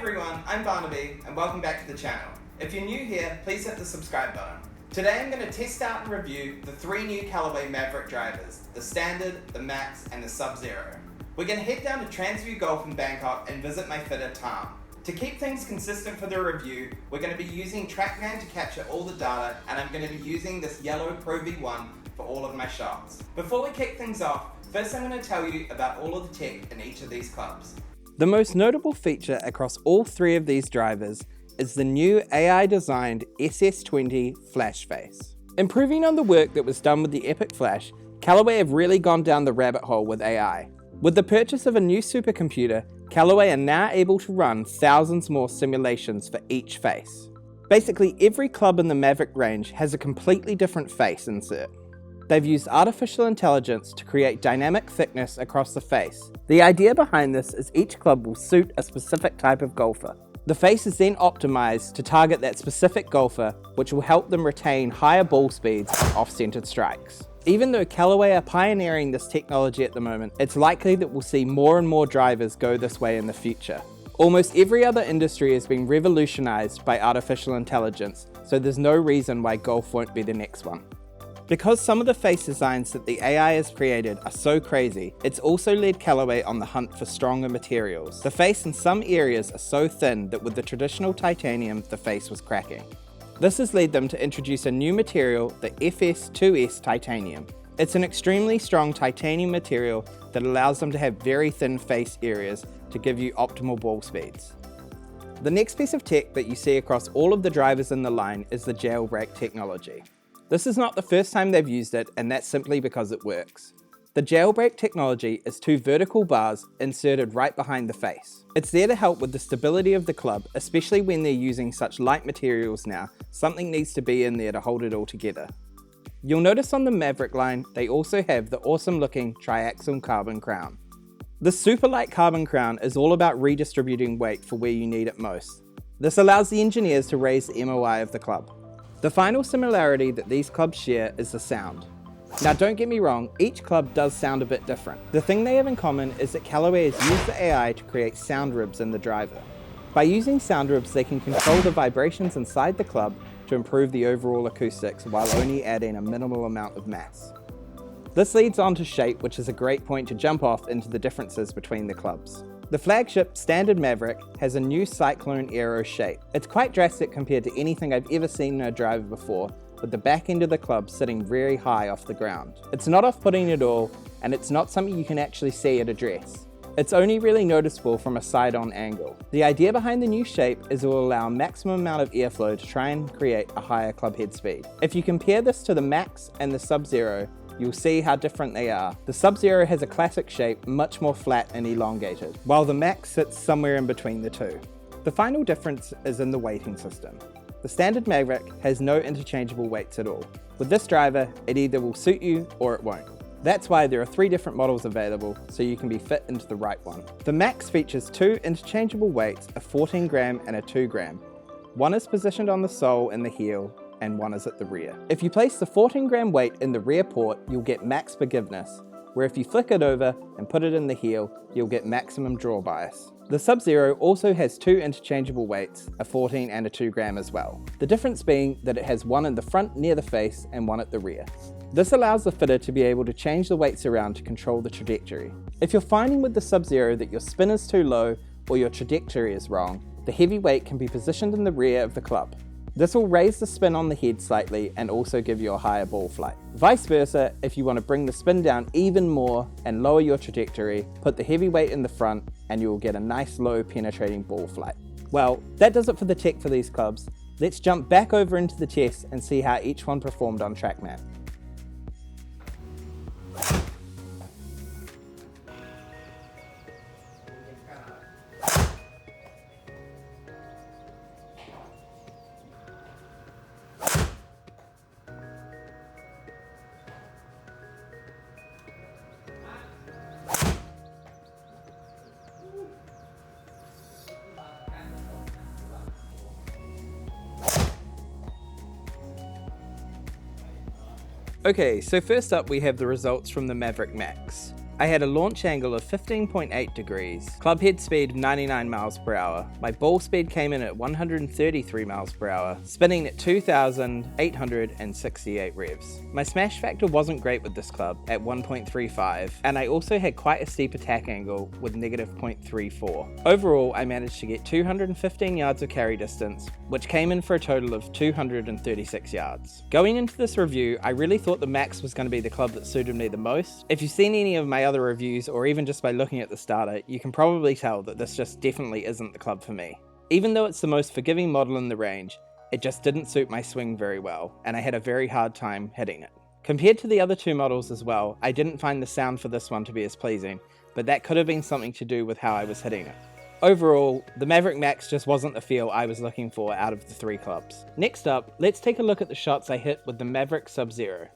everyone, I'm Barnaby and welcome back to the channel. If you're new here, please hit the subscribe button. Today I'm going to test out and review the 3 new Callaway Mavrik drivers, the Standard, the Max and the Sub-Zero. We're going to head down to Transview Golf in Bangkok and visit my fitter Tom. To keep things consistent for the review, we're going to be using Trackman to capture all the data, and I'm going to be using this yellow Pro V1 for all of my shots. Before we kick things off, first I'm going to tell you about all of the tech in each of these clubs. The most notable feature across all 3 of these drivers is the new AI-designed SS20 flash face. Improving on the work that was done with the Epic Flash, Callaway have really gone down the rabbit hole with AI. With the purchase of a new supercomputer, Callaway are now able to run thousands more simulations for each face. Basically, every club in the Mavrik range has a completely different face insert. They've used artificial intelligence to create dynamic thickness across the face. The idea behind this is each club will suit a specific type of golfer. The face is then optimized to target that specific golfer, which will help them retain higher ball speeds on off-centered strikes. Even though Callaway are pioneering this technology at the moment, it's likely that we'll see more and more drivers go this way in the future. Almost every other industry has been revolutionized by artificial intelligence, so there's no reason why golf won't be the next one. Because some of the face designs that the AI has created are so crazy, it's also led Callaway on the hunt for stronger materials. The face in some areas are so thin that with the traditional titanium, the face was cracking. This has led them to introduce a new material, the FS2S titanium. It's an extremely strong titanium material that allows them to have very thin face areas to give you optimal ball speeds. The next piece of tech that you see across all of the drivers in the line is the jailbreak technology. This is not the first time they've used it, and that's simply because it works. The jailbreak technology is 2 vertical bars inserted right behind the face. It's there to help with the stability of the club, especially when they're using such light materials now. Something needs to be in there to hold it all together. You'll notice on the Mavrik line, they also have the awesome looking triaxial carbon crown. The super light carbon crown is all about redistributing weight for where you need it most. This allows the engineers to raise the MOI of the club. The final similarity that these clubs share is the sound. Now don't get me wrong, each club does sound a bit different. The thing they have in common is that Callaway has used the AI to create sound ribs in the driver. By using sound ribs, they can control the vibrations inside the club to improve the overall acoustics while only adding a minimal amount of mass. This leads on to shape, which is a great point to jump off into the differences between the clubs. The flagship Standard Mavrik has a new Cyclone Aero shape. It's quite drastic compared to anything I've ever seen in a driver before, with the back end of the club sitting very high off the ground. It's not off-putting at all, and it's not something you can actually see at a dress. It's only really noticeable from a side-on angle. The idea behind the new shape is it will allow a maximum amount of airflow to try and create a higher club head speed. If you compare this to the Max and the Sub-Zero, you'll see how different they are. The Sub-Zero has a classic shape, much more flat and elongated, while the Max sits somewhere in between the two. The final difference is in the weighting system. The Standard Mavrik has no interchangeable weights at all. With this driver, it either will suit you or it won't. That's why there are 3 different models available, so you can be fit into the right one. The Max features 2 interchangeable weights, a 14 gram and a 2 gram. One is positioned on the sole and the heel, and one is at the rear. If you place the 14 gram weight in the rear port, you'll get max forgiveness, where if you flick it over and put it in the heel, you'll get maximum draw bias. The Sub-Zero also has 2 interchangeable weights, a 14 and a 2 gram as well. The difference being that it has one in the front near the face and one at the rear. This allows the fitter to be able to change the weights around to control the trajectory. If you're finding with the Sub-Zero that your spin is too low or your trajectory is wrong, the heavy weight can be positioned in the rear of the club. This will raise the spin on the head slightly and also give you a higher ball flight. Vice versa, if you want to bring the spin down even more and lower your trajectory, put the heavy weight in the front and you will get a nice low penetrating ball flight. Well, that does it for the tech for these clubs. Let's jump back over into the test and see how each one performed on Trackman. Okay, so first up we have the results from the Mavrik Max. I had a launch angle of 15.8 degrees, club head speed of 99 miles per hour, my ball speed came in at 133 miles per hour, spinning at 2,868 revs. My smash factor wasn't great with this club at 1.35, and I also had quite a steep attack angle with negative 0.34. Overall, I managed to get 215 yards of carry distance, which came in for a total of 236 yards. Going into this review, I really thought the Max was going to be the club that suited me the most. If you've seen any of my other reviews, or even just by looking at the starter, you can probably tell that this just definitely isn't the club for me. Even though it's the most forgiving model in the range, it just didn't suit my swing very well, and I had a very hard time hitting it. Compared to the other two models as well, I didn't find the sound for this one to be as pleasing, but that could have been something to do with how I was hitting it. Overall, the Mavrik Max just wasn't the feel I was looking for out of the three clubs. Next up, let's take a look at the shots I hit with the Mavrik Sub-Zero.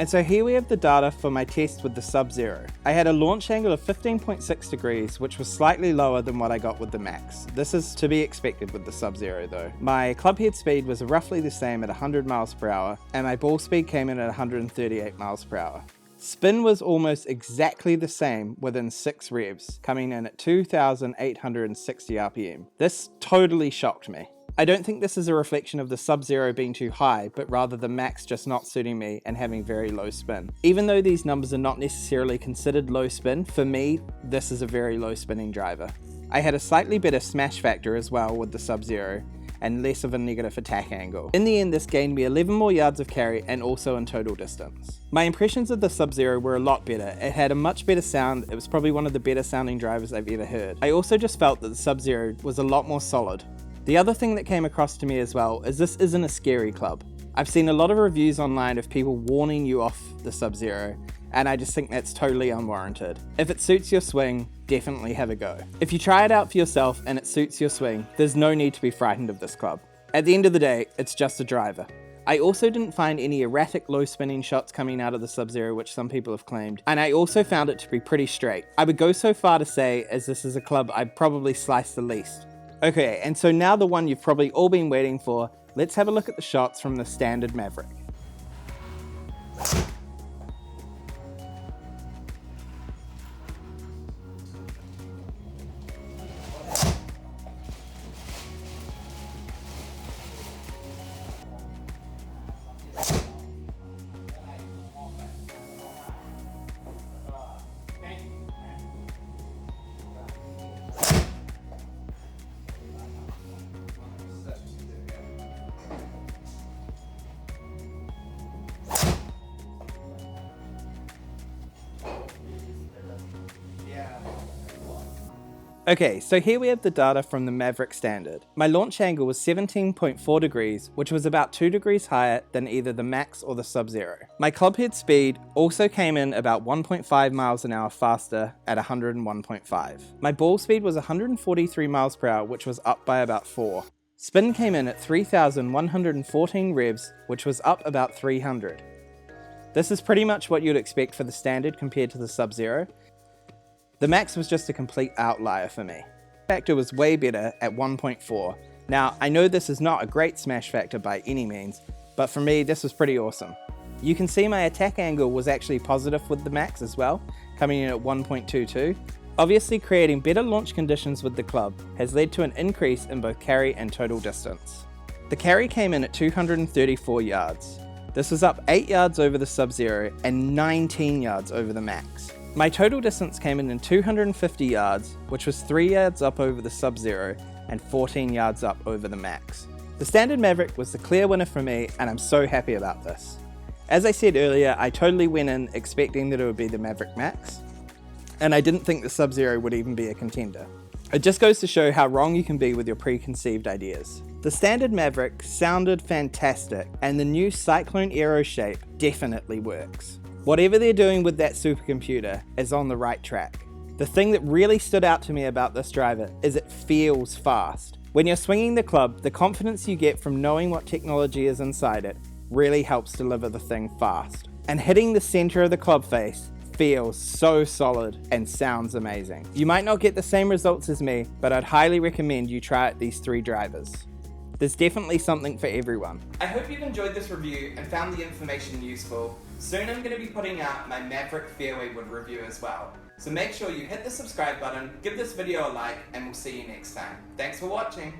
And so here we have the data for my test with the Sub-Zero. I had a launch angle of 15.6 degrees, which was slightly lower than what I got with the Max. This is to be expected with the Sub-Zero though. My club head speed was roughly the same at 100 miles per hour, and my ball speed came in at 138 miles per hour. Spin was almost exactly the same within 6 revs, coming in at 2,860 RPM. This totally shocked me. I don't think this is a reflection of the Sub-Zero being too high, but rather the Max just not suiting me and having very low spin. Even though these numbers are not necessarily considered low spin, for me, this is a very low spinning driver. I had a slightly better smash factor as well with the Sub-Zero, and less of a negative attack angle. In the end, this gained me 11 more yards of carry and also in total distance. My impressions of the Sub-Zero were a lot better. It had a much better sound, it was probably one of the better sounding drivers I've ever heard. I also just felt that the Sub-Zero was a lot more solid. The other thing that came across to me as well is this isn't a scary club. I've seen a lot of reviews online of people warning you off the Sub-Zero, and I just think that's totally unwarranted. If it suits your swing, definitely have a go. If you try it out for yourself and it suits your swing, there's no need to be frightened of this club. At the end of the day, it's just a driver. I also didn't find any erratic low spinning shots coming out of the Sub-Zero, which some people have claimed, and I also found it to be pretty straight. I would go so far to say as this is a club I'd probably slice the least. Okay, and so now the one you've probably all been waiting for, let's have a look at the shots from the standard Mavrik. Okay, so here we have the data from the Mavrik Standard. My launch angle was 17.4 degrees, which was about 2 degrees higher than either the Max or the Sub-Zero. My club head speed also came in about 1.5 miles an hour faster at 101.5. My ball speed was 143 miles per hour, which was up by about 4. Spin came in at 3,114 revs, which was up about 300. This is pretty much what you'd expect for the Standard compared to the Sub-Zero. The Max was just a complete outlier for me. Factor was way better at 1.4. Now, I know this is not a great smash factor by any means, but for me this was pretty awesome. You can see my attack angle was actually positive with the Max as well, coming in at 1.22. Obviously, creating better launch conditions with the club has led to an increase in both carry and total distance. The carry came in at 234 yards. This was up 8 yards over the Sub-Zero and 19 yards over the Max. My total distance came in 250 yards, which was 3 yards up over the Sub-Zero and 14 yards up over the Max. The Standard Mavrik was the clear winner for me, and I'm so happy about this. As I said earlier, I totally went in expecting that it would be the Mavrik Max, and I didn't think the Sub-Zero would even be a contender. It just goes to show how wrong you can be with your preconceived ideas. The Standard Mavrik sounded fantastic, and the new Cyclone Aero shape definitely works. Whatever they're doing with that supercomputer is on the right track. The thing that really stood out to me about this driver is it feels fast. When you're swinging the club, the confidence you get from knowing what technology is inside it really helps deliver the thing fast. And hitting the center of the club face feels so solid and sounds amazing. You might not get the same results as me, but I'd highly recommend you try out these 3 drivers. There's definitely something for everyone. I hope you've enjoyed this review and found the information useful. Soon I'm going to be putting out my Mavrik fairway wood review as well. So make sure you hit the subscribe button, give this video a like, and we'll see you next time. Thanks for watching.